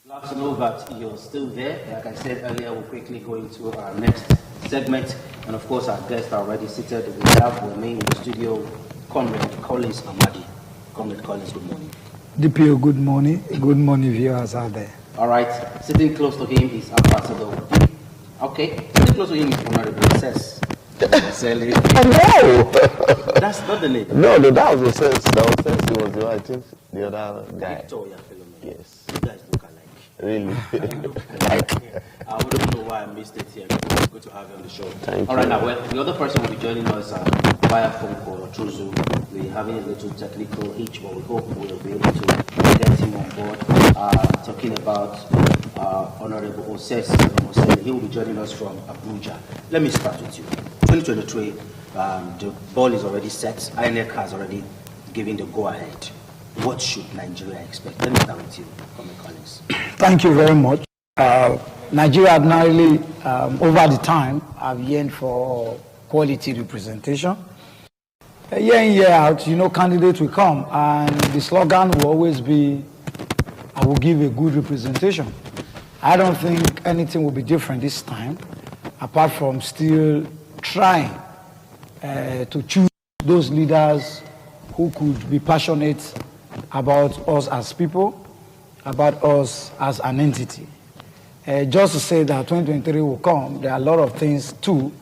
Glad to know that you're still there. Like I said earlier, we'll quickly go into our next segment. And of course, our guests are already seated. We have with me in the studio, Comrade Collins Amadi. Comrade Collins, good morning. DPO, good morning. Good morning, viewers out there. All right. Sitting close to him is Ambassador. Okay. Sitting close to him is Honorable Sess. No! That's not the name. No, that was the sense. That was sense. It was I think the other guy. Victoria Philomena. Yes. You guys look alike. Really? I wouldn't know why I missed it here. It's good to have you on the show. Thank All you. right, now the other person will be joining us via phone call or through Zoom. We're having a little technical hitch, but we hope we'll be able to get him on board. Talking about Honorable Oses. He will be joining us from Abuja. Let me start with you. 2023, the ball is already set. INEC has already given the go-ahead. What should Nigeria expect? Let me start with you, Comrade Collins. Thank you very much. Nigeria narrowly, over the time, have yearned for quality representation. Year in, year out, candidates will come, and the slogan will always be, I will give a good representation. I don't think anything will be different this time, apart from still trying to choose those leaders who could be passionate about us as people, about us as an entity. Just to say that 2023 will come, there are a lot of things too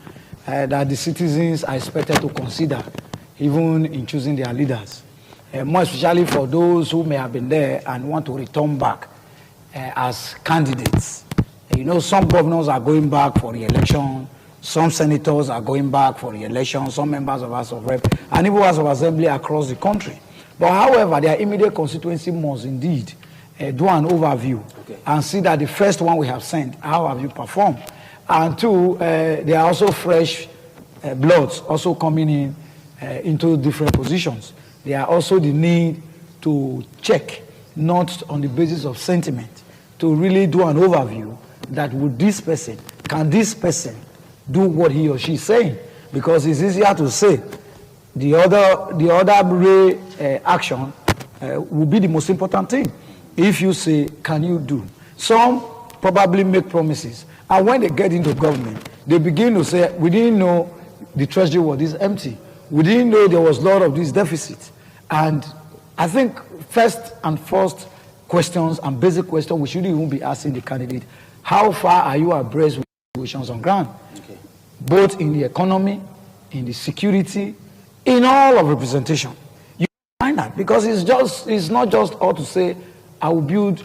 that the citizens are expected to consider, even in choosing their leaders. More especially for those who may have been there and want to return back as candidates. Some governors are going back for re-election, some senators are going back for re-election, some members of House of Rep, and even House of Assembly across the country. But however, their immediate constituency must indeed do an overview and see that the first one we have sent, how have you performed? And two, there are also fresh bloods also coming in into different positions. There are also the need to check, not on the basis of sentiment, to really do an overview that can this person do what he or she is saying? Because it's easier to say the other action will be the most important thing. If you say, can you do? Some probably make promises. And when they get into government, they begin to say, we didn't know the treasury was this empty. We didn't know there was a lot of this deficit. And I think first and first questions and basic questions we shouldn't even be asking the candidate, how far are you abreast with situations on ground? Okay. Both in the economy, in the security, in all of representation. You find that because it's not just all to say, I will build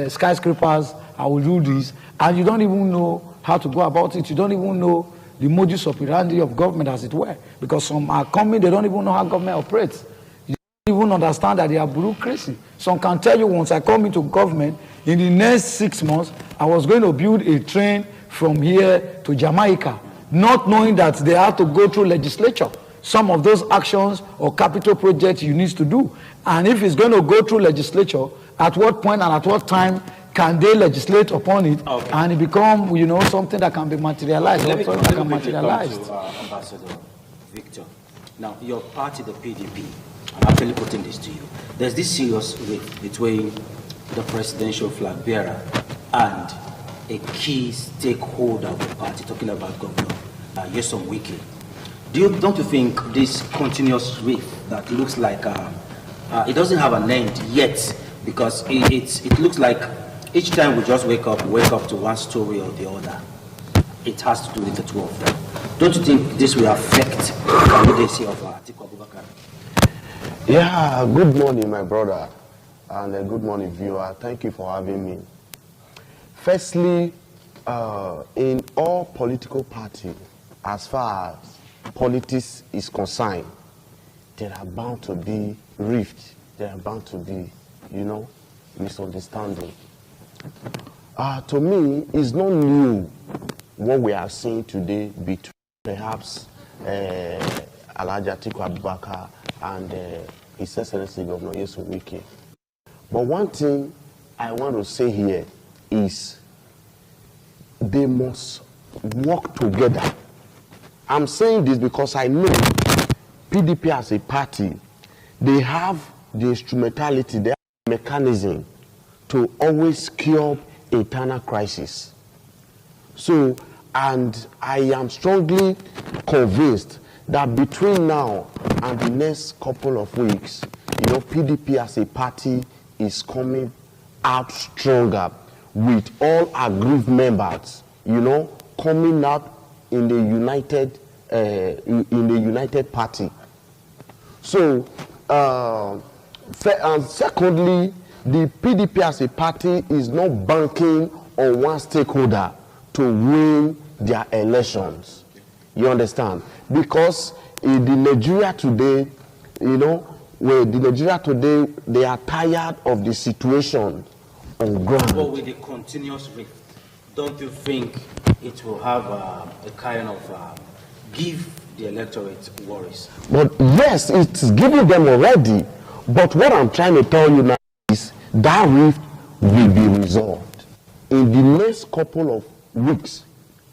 skyscrapers, I will do this, and you don't even know how to go about it. You don't even know the modus operandi of government, as it were, because some are coming, they don't even know how government operates. You don't even understand that they are bureaucracy. Some can tell you, once I come into government, in the next 6 months, I was going to build a train from here to Jamaica, not knowing that they have to go through legislature. Some of those actions or capital projects you need to do. And if it's going to go through legislature, at what point and at what time can they legislate upon it and it become, something that can be materialized? Let me come to Ambassador Victor. Now, your party, the PDP, I'm actually putting this to you. There's this serious rift between the presidential flag bearer and a key stakeholder of the party, talking about Governor Nyesom Wike. Don't you think this continuous rift that looks like it doesn't have an end yet, because it looks like each time we just wake up to one story or the other. It has to do with the two of them. Don't you think this will affect the candidacy of Atiku Abubakar? Yeah, good morning, my brother, and good morning, viewer. Thank you for having me. Firstly, in all political parties, as far as politics is concerned, there are bound to be rifts. There are bound to be, misunderstanding. To me, it's not new what we are seeing today between perhaps Alhaji Atiku Abubakar and His Excellency Governor Nyesom Wike. But one thing I want to say here is they must work together. I'm saying this because I know PDP as a party, they have the instrumentality, they have the mechanism to always curb internal crisis. So, and I am strongly convinced that between now and the next couple of weeks, PDP as a party is coming out stronger with all aggrieved members, coming out in the united party. So, and secondly, the PDP as a party is not banking on one stakeholder to win their elections. You understand? Because in the Nigeria today, they are tired of the situation on ground. But with the continuous rift, don't you think it will have a kind of give the electorate worries? But yes, it's giving them already. But what I'm trying to tell you now is that rift will be resolved in the next couple of weeks.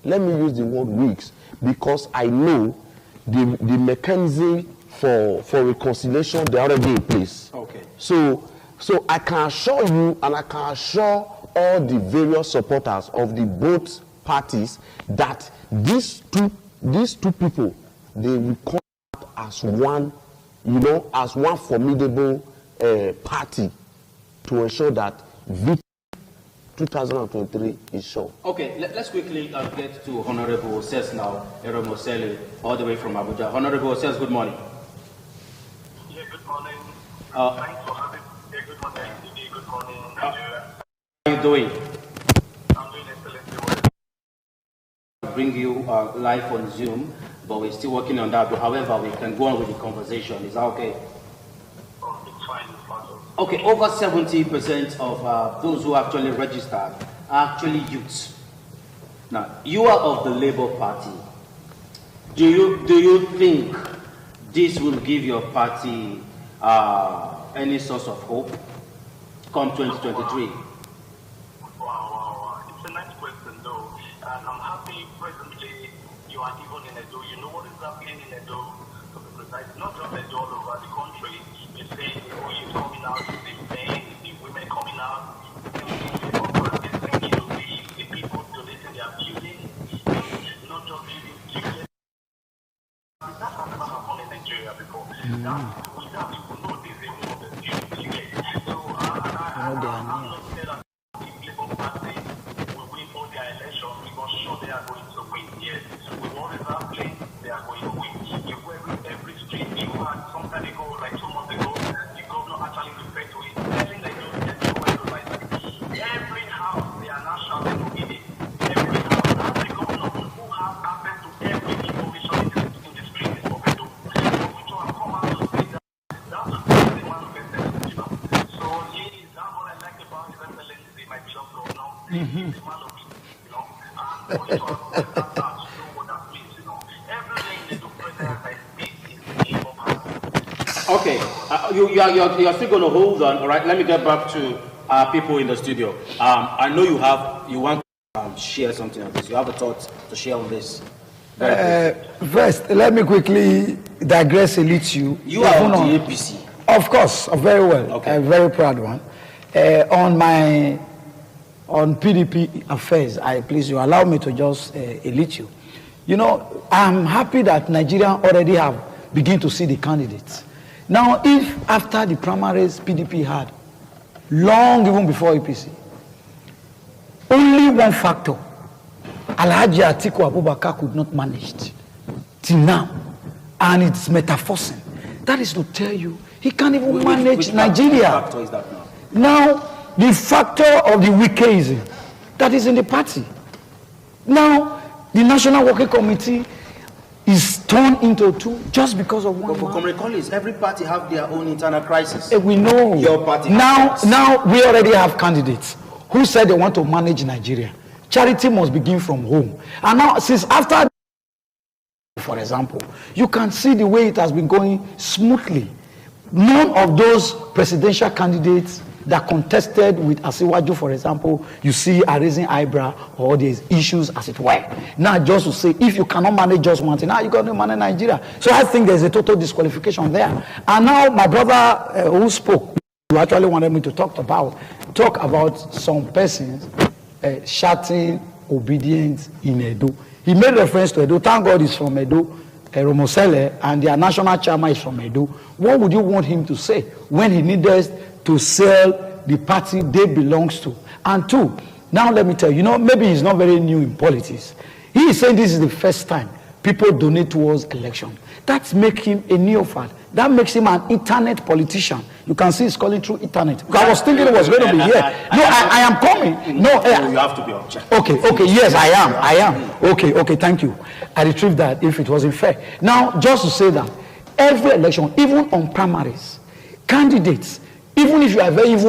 Let me use the word weeks because I know the mechanism for reconciliation, they are already in place. Okay. So I can assure you, and I can assure all the various supporters of the both parties that these two people, they will come out as one, as one formidable party to ensure that victory 2023 is sure. Okay, let's quickly get to Honorable Oses now, Eromosele, all the way from Abuja. Honorable Oses, good morning. Yeah, good morning. Thanks for having me. Good morning, good morning, Nigeria. How are you doing? I'm doing excellently well. Bring you live on Zoom, but we're still working on that. But however, we can go on with the conversation. Is that okay? Oh, it's fine. Okay, over 70% of those who actually registered are actually youths. Now, you are of the Labour Party. Do you think this will give your party any source of hope come 2023? Wow. It's a nice question, though. And I'm happy presently you are even in Edo. You know what is happening in Edo? To be precise, not just Edo, all over the country. You see the youth coming out, the men, the women coming out, the people donating their building, not just building children. That has never happened in Nigeria before. Without people know this, they know the children. So I'm not saying that the Labour Party will win all their elections because sure they are going to win. Yes, with all this happening, they are going to win. You go every street, you had some time ago, like 2 months ago, the governor actually referred to it, telling the youth to like every house they are now shouting to it. Every house, and the governor who has access to every information in the street is Obedo. So which one come out to say that that's the manifested, So yes, that's what I like about His Excellency, my beloved governor. He's a man of peace, and for you to understand that, know what that means, Everything they do, President, like peace is the name of us. Okay, you're still going to hold on, all right? Let me get back to people in the studio. I know you want to share something on this. You have a thought to share on this. First, let me quickly digress a little. You are on the APC. Of course, very well. Okay. A very proud one. On PDP affairs, please you allow me to just a little. I'm happy that Nigerians already have begun to see the candidates. Now, if after the primaries PDP had, long even before APC, only one factor, Alhaji Atiku Abubakar could not manage it till now, and it's metaphosing. That is to tell you, he can't even manage which Nigeria. Factor is that now? The factor of the weakism that is in the party. Now, the National Working Committee is torn into two just because of one. But for Comrade Collins, every party have their own internal crisis. We know. Your party now we already have candidates who said they want to manage Nigeria. Charity must begin from home. And now, since after, for example, you can see the way it has been going smoothly. None of those presidential candidates that contested with Asiwaju, for example, you see are raising eyebrow or there's issues as it were. Now just to say, if you cannot manage just one thing, now you got to manage Nigeria. So I think there's a total disqualification there. And now my brother who spoke, you actually wanted me to talk about some persons shouting obedience in Edo. He made reference to Edo. Thank God he's from Edo, Romosele, and their national chairman is from Edo. What would you want him to say when he needed to sell the party they belongs to? And two, now let me tell you, maybe he's not very new in politics. He is saying this is the first time people donate towards election. That makes him a neophyte. That makes him an internet politician. You can see he's calling through internet. I was thinking it was going to be here. No, I am coming. No, you have to be objective. Okay, yes, I am. Okay, thank you. I retrieved that if it wasn't fair. Now, just to say that every election, even on primaries, candidates, even if you are very evil,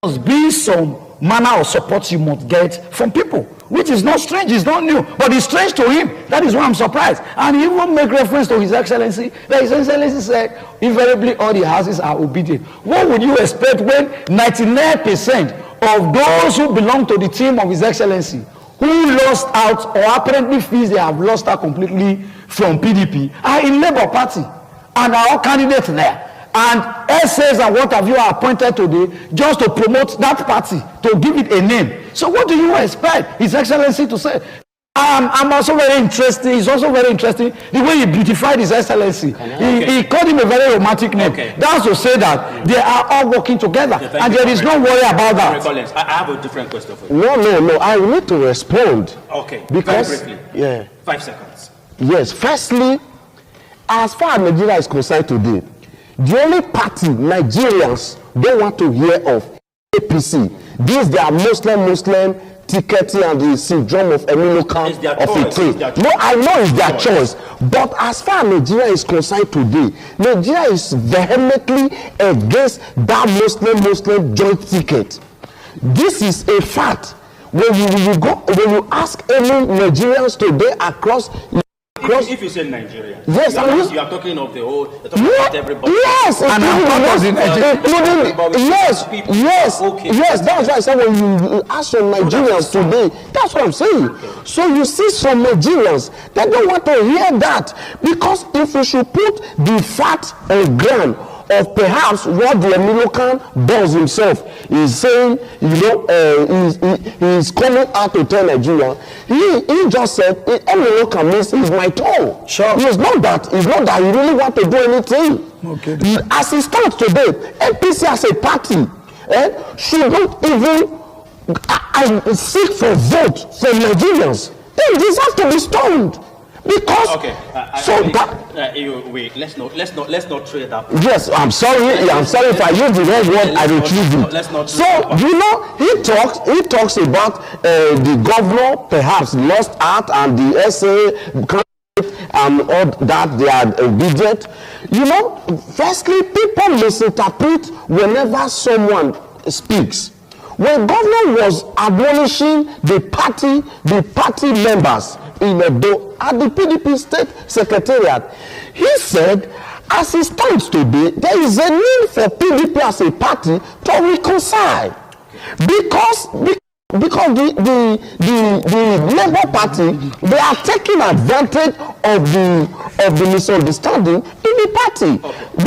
must be some manner of support you must get from people, which is not strange, it's not new, but it's strange to him. That is why I'm surprised. And he even make reference to His Excellency, that His Excellency said invariably all the houses are obedient. What would you expect when 99% of those who belong to the team of His Excellency, who lost out or apparently feels they have lost out completely from PDP, are in Labour Party and are all candidates there? And essays and what have you are appointed today just to promote that party, to give it a name. So what do you expect His Excellency to say? I'm also very interested. It's also very interesting the way he beautified His Excellency. He called him a very romantic name. That's to say that they are all working together, and there is no worry about that. I have a different question for you. No. I need to respond. Okay. Because very briefly. 5 seconds. Yes. Firstly, as far as Nigeria is concerned today, the only party Nigerians don't want to hear of, APC. These they are Muslim ticketing and the syndrome of Emilokan of a thing. No, I know it's their choice. But as far as Nigeria is concerned today, Nigeria is vehemently against that Muslim joint ticket. This is a fact. When you ask any Nigerians today across. If you say Nigeria, yes, you are talking of the whole, about everybody. Yes, and yes, that's why I said when you ask some Nigerians today, that's what I'm saying. Okay. So you see some Nigerians that don't want to hear that, because if we should put the fact and ground of perhaps what the Emilokan does himself is saying, he's coming out to tell Nigeria. He just said, Emilokan means he's my tool. Sure. It's not that he really want to do anything. Okay. As it stands today, NPC as a party should not even seek for vote from Nigerians. They deserve to be stoned. Because let's not trade that. Yes, I'm sorry if I use the wrong word. I retrieve it. So he talks about the governor perhaps lost out and the SA and all that they are obedient. Firstly, people misinterpret whenever someone speaks. When governor was admonishing the party members in Edo at the PDP state secretariat, he said, as it stands today, there is a need for PDP as a party to reconcile, because the Labour Party, they are taking advantage of the misunderstanding in the party,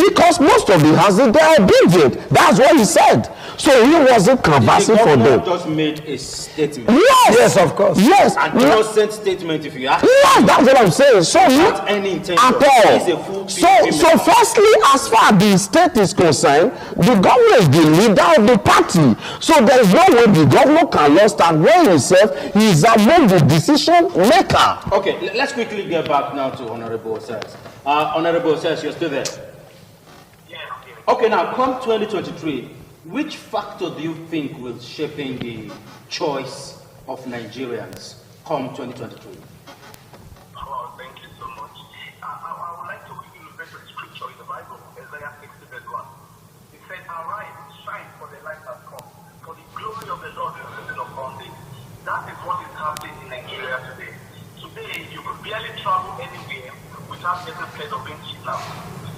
because most of the houses they are obedient. That's what he said. So he wasn't canvassing for them. Just made a statement. Yes, of course. Yes, an innocent statement, if you ask. Yes, that's what I'm saying. So without any intention at all. So firstly, as far as the state is concerned, the governor is the leader of the party. So there is no way the governor can lost and when himself he is among the decision maker. Okay, let's quickly get back now to Honorable Osers. Honorable Osers, you're still there? Yeah. Okay, now come 2023. Which factor do you think will shape in the choice of Nigerians come 2023? Oh, thank you so much. I would like to quickly refer to the scripture in the Bible, Isaiah 60 verse 1. It said, "Arise, shine, for the light has come, for the glory of the Lord is risen upon thee." That is what is happening in Nigeria today. Today, you could barely travel anywhere without getting scared of being kidnapped.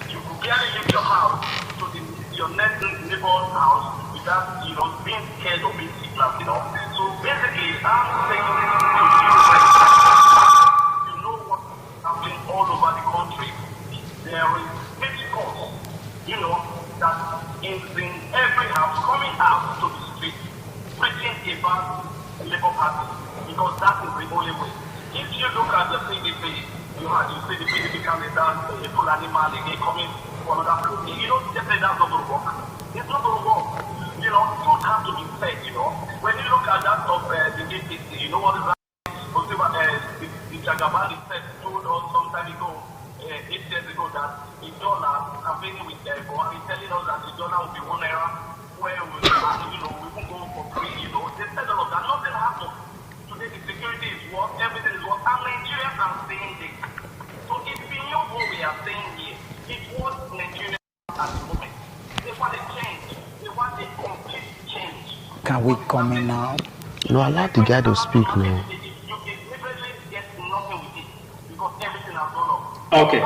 You could barely leave your house to your next neighbor's house without, being scared of being kidnapped, So basically, I'm saying to you right now, you know what's happening all over the country. There is miscourse, that in the about Labour Party because that is the only way. If you look at the PDP, you see the PDP candidate, a full animal, they coming for another group. You don't just say that's not going to work. It's not going to work. You know, truth has to be said, you know. When you look at that of the APC, you know what is that? The Jagabani said, told us some time ago, 8 years ago, that the dollar campaigning with Buhari telling us that the dollar will be one era where we won't go for free, you know. They said all of that. Nothing happened. Today the security is what, everything is what, and Nigerians are saying this. So it's beyond what we are saying here. It's what Nigerians at the moment. They want a change. They want a complete change. Can we come in now? No, allow the guy to speak now. Okay.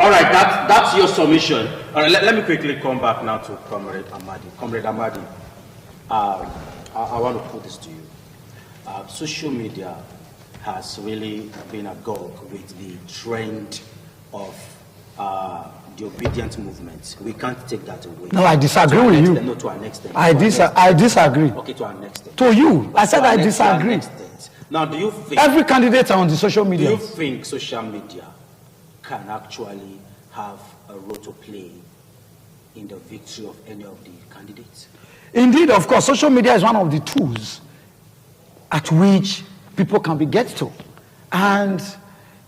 All right, that's your submission. All right, let me quickly come back now to Comrade Amadi. Comrade Amadi, I want to put this to you. Social media has really been agog with the trend of the obedient movement. We can't take that away. No, I disagree with you. No, to an extent. I disagree. Okay, to an extent. To you, I said I disagree. Now, do you think every candidate on the social media? Do you think social media can actually have a role to play in the victory of any of the candidates? Indeed, of course, social media is one of the tools at which people can be get to, and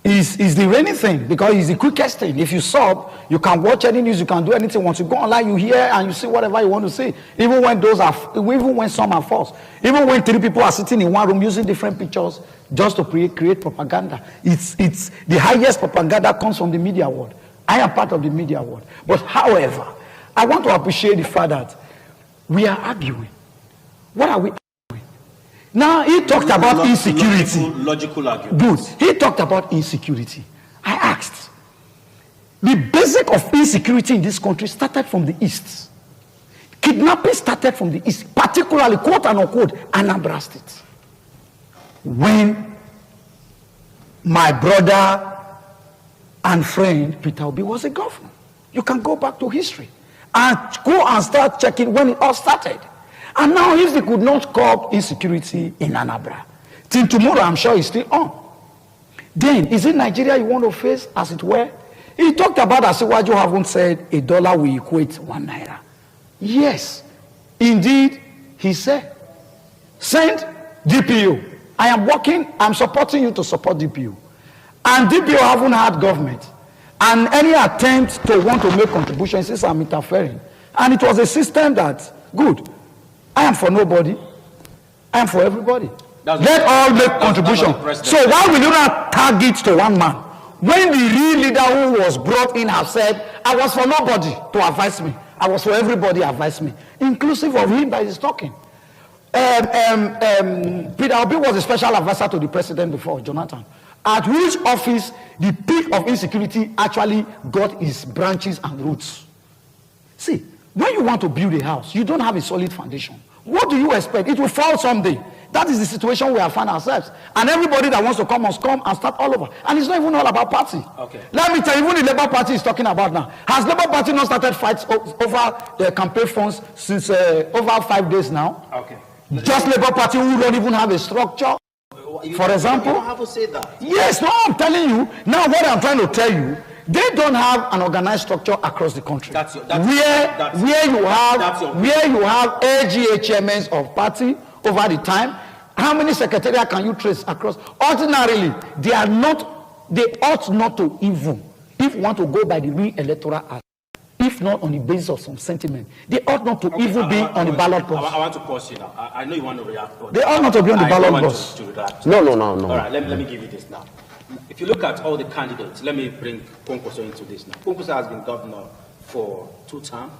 is the reigning thing because it's the quickest thing. If you sub, you can watch any news, you can do anything. Once you go online, you hear and you see whatever you want to see. Even when some are false, even when 3 people are sitting in one room using different pictures just to create propaganda. It's the highest propaganda comes from the media world. I am part of the media world. But however, I want to appreciate the fact that we are arguing. What are we arguing? Now, he talked about insecurity. Logical argument. Good. He talked about insecurity. I asked. The basic of insecurity in this country started from the East. Kidnapping started from the East, particularly, quote and unquote, Anambra State. When my brother and friend Peter Obi was a governor. You can go back to history and go and start checking when it all started. And now if they could not curb insecurity in Anambra, till tomorrow I'm sure it's still on. Then, is it Nigeria you want to face, as it were? He talked about, as Asiwaju haven't said, $1 will equate 1 naira. Yes, indeed, he said, send DPO. I'm supporting you to support DPO. And DPO haven't had government. And any attempt to want to make contributions is I'm interfering. And it was a system that, good, I am for nobody. I am for everybody. Let all make contribution. So why will you not target to one man? When the real leader who was brought in has said, I was for nobody to advise me. I was for everybody to advise me. Inclusive of him that is talking. Peter Obi was a special advisor to the president before, Jonathan. At which office the peak of insecurity actually got its branches and roots. See, when you want to build a house, you don't have a solid foundation. What do you expect? It will fall someday. That is the situation we have found ourselves. And everybody that wants to come must come and start all over. And it's not even all about party. Okay. Let me tell you, even the Labour Party is talking about now. Has Labour Party not started fights over the campaign funds since over 5 days now? Okay. Just Labour Party who don't even have a structure. For example. You don't have to say that. Yes, no, I'm telling you. Now what I'm trying to tell you, they don't have an organized structure across the country. Where you have AGHMNs of party over the time. How many secretariat can you trace across? Ordinarily, they ought not to even, if you want to go by the real electoral act, if not on the basis of some sentiment, they ought not to even be on the ballot box. I want to pause you now. I know you want to react. But they ought not to be on the ballot box. No. All right, let me give you this now. If you look at all the candidates, let me bring Ponkoso into this now. Ponkoso has been governor for 2 terms.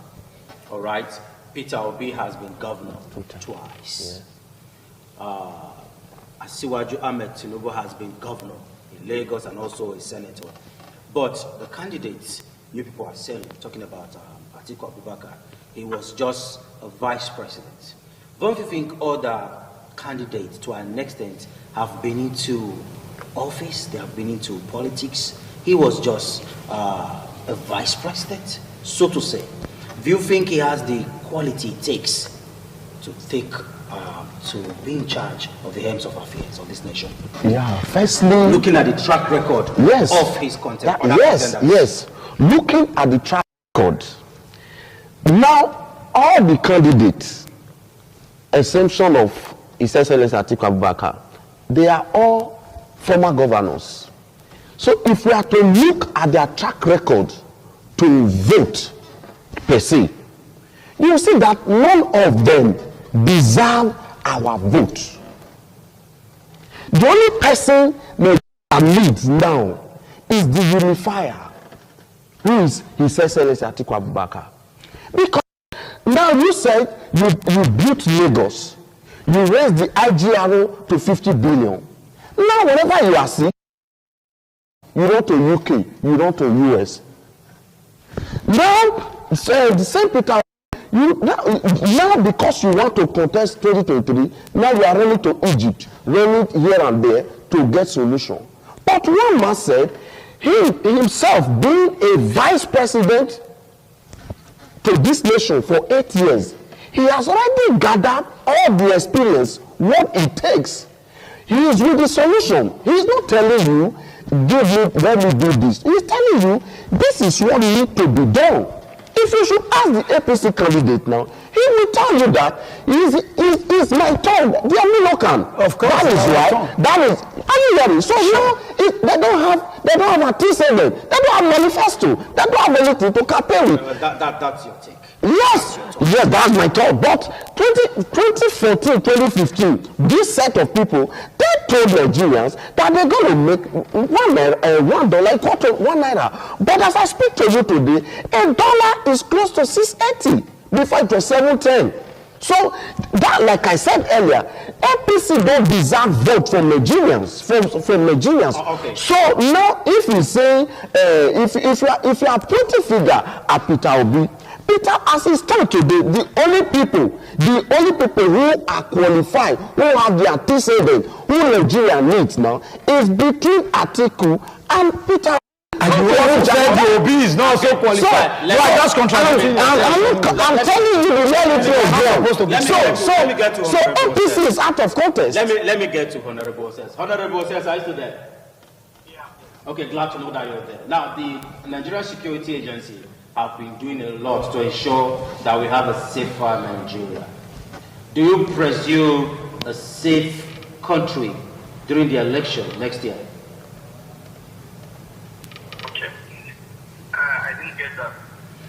All right. Peter Obi has been governor twice. Yeah. Asiwaju Ahmed Tinubu has been governor in Lagos and also a senator. But the candidates, you people are saying, talking about Atiku Abubakar, he was just a vice president. Don't you think other candidates, to an extent, have been into office, they have been into politics? He was just a vice president, so to say. Do you think he has the quality it takes to be in charge of the helms of affairs of this nation? Yeah, firstly, looking at the track record of his contemporary yes. Looking at the track record. Now, all the candidates, exemption of His Excellency Atiku Abubakar, they are all former governors. So if we are to look at their track record to vote per se, you will see that none of them deserve our vote. The only person that needs now is the unifier, who is His Excellency Atiku Abubakar. Because now you said you built Lagos, you raised the IGRO to 50 billion. Now whenever you are sick, you run to UK, you run to US. Now, the same Peter, now because you want to contest 2023, now you are running to Egypt, running here and there to get solution. But one man said, he himself being a vice president to this nation for 8 years, he has already gathered all the experience, what it takes. He is with the solution. He is not telling you, let me do this. He is telling you, this is what needs to be done. If you should ask the APC candidate now, he will tell you that he's my turn. They are Milokan. Of course. That is why. That is. Are you hearing? So now they don't have a T7. They don't have manifesto. They don't have anything to campaign with. That's your take. Yes, that's my thought. But 2014, 2015, this set of people, they told Nigerians that they're going to make $1, quarter, $1. But as I speak to you today, $1 is close to 680. Before it was 710. So that, like I said earlier, APC don't deserve vote from Nigerians, from Nigerians. Okay. So now, if you say, if you are putting figure at Peter Obi, Peter, as he stands today, the only people who are qualified, who have their T7, who Nigeria needs now, is between Atiku and Peter. And you also said the Obi is not so qualified. So, you are just contradicting. I'm telling you the reality of God. So APC is out of contest. Let me get to Honorable Says. Honorable Says, are you still there? Yeah. Okay, glad to know that you're there. Now, the Nigerian Security Agency have been doing a lot to ensure that we have a safer Nigeria. Do you presume a safe country during the election next year? I didn't get that.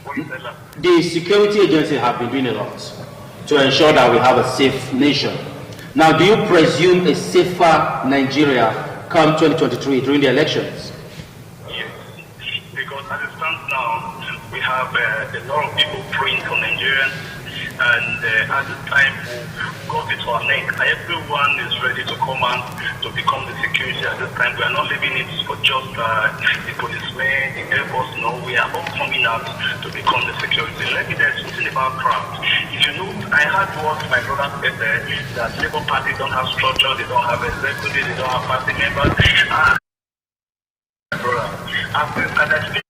What you said last. The security agency have been doing a lot to ensure that we have a safe nation. Now, do you presume a safer Nigeria come 2023 during the elections? Yes, because as it stands now, we have a lot of people praying for Nigerians, and at this time, got it to our neck. Everyone is ready to come out to become the security at this time. We are not leaving it for just the policemen, the Air Force. No, we are all coming out to become the security. Let me tell you something about craft. If you know, I heard what my brother said there, that Labour Party don't have structure, they don't have executive, they don't have party members. Brother, after I speak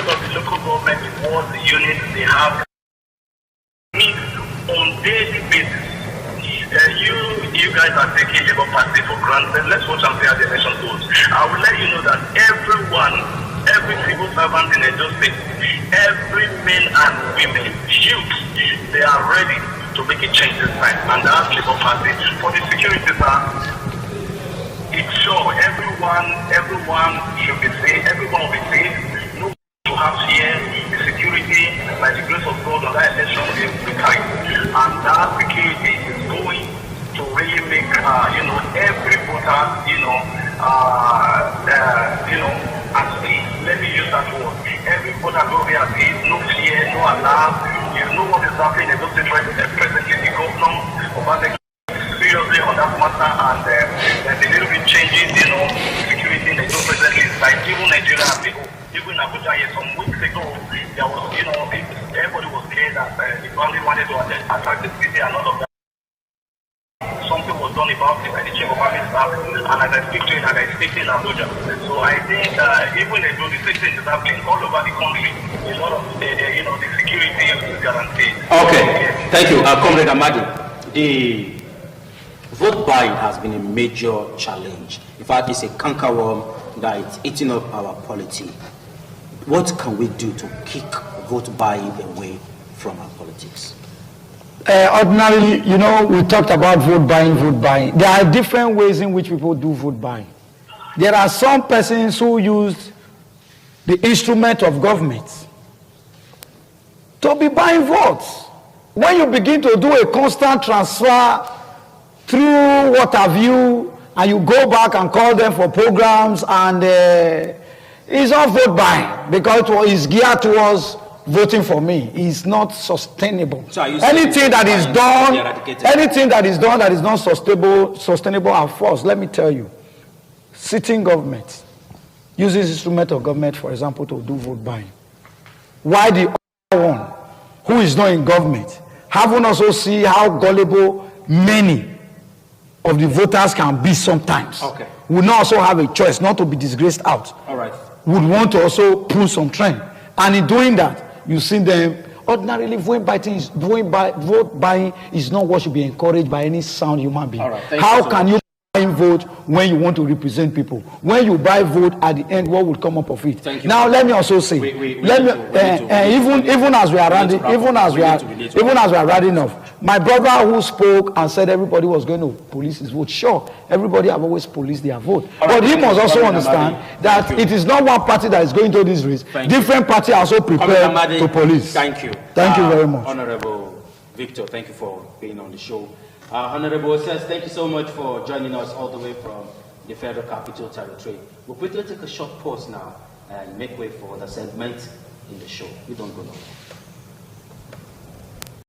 of the local government, all the units they have meet on daily basis. You guys are taking Labour Party for granted. Let's watch and see how the election goes. I will let you know that every civil servant in Edo State, every man and women, youth, they are ready to make a change this time. And that's Labour Party. For the security, it's sure everyone should be safe. Everyone will be safe. No to have fear. The security, by the grace of God, on that election will be tight. And that security is going to really make every voter at peace. Let me use that word. Every voter will be at peace, no fear, no alarm. You know what is happening in those presently. The governor of the seriously on that matter, and there's a little bit changing, security in the presently. Like even Nigeria and people, even in Abuja, some weeks ago, there was, everybody was scared that the family wanted to attack the city and all of that. Something was done done about it by the chief of army staff, and as I speak to him, and I speak in Abuja. So I think even though the same thing is happening all over the country, a lot of the security is guaranteed. Okay, thank you, Comrade Amadi. The vote buying has been a major challenge. In fact, it's a cankerworm that is eating up our polity. What can we do to kick vote buying away from our politics? Ordinarily, we talked about vote buying. There are different ways in which people do vote buying. There are some persons who use the instrument of government to be buying votes. When you begin to do a constant transfer through what have you, and you go back and call them for programs, and it's not vote buying because it is geared towards voting for me. It's not sustainable. So anything that is done that is not sustainable at first, let me tell you, sitting government uses instrument of government, for example, to do vote buying. Why the other one, who is not in government, haven't also see how gullible many of the voters can be sometimes. Okay. Would not also have a choice not to be disgraced out. All right. Would want to also pull some trend. And in doing that, you see them, ordinarily vote buying is not what should be encouraged by any sound human being. All right. How can you vote when you want to represent people? When you buy vote, at the end, what would come up of it? Thank you. Now, let me also say, even as we are rounding off, my brother who spoke and said everybody was going to police his vote, sure, everybody have always policed their vote. But he must also understand that it is not one party that is going to this race. Different parties are also prepared to police. Thank you. Thank you very much. Honorable Victor, thank you for being on the show. Honorable says, thank you so much for joining us all the way from the Federal Capital Territory. We'll quickly take a short pause now and make way for the segment in the show. We don't go nowhere.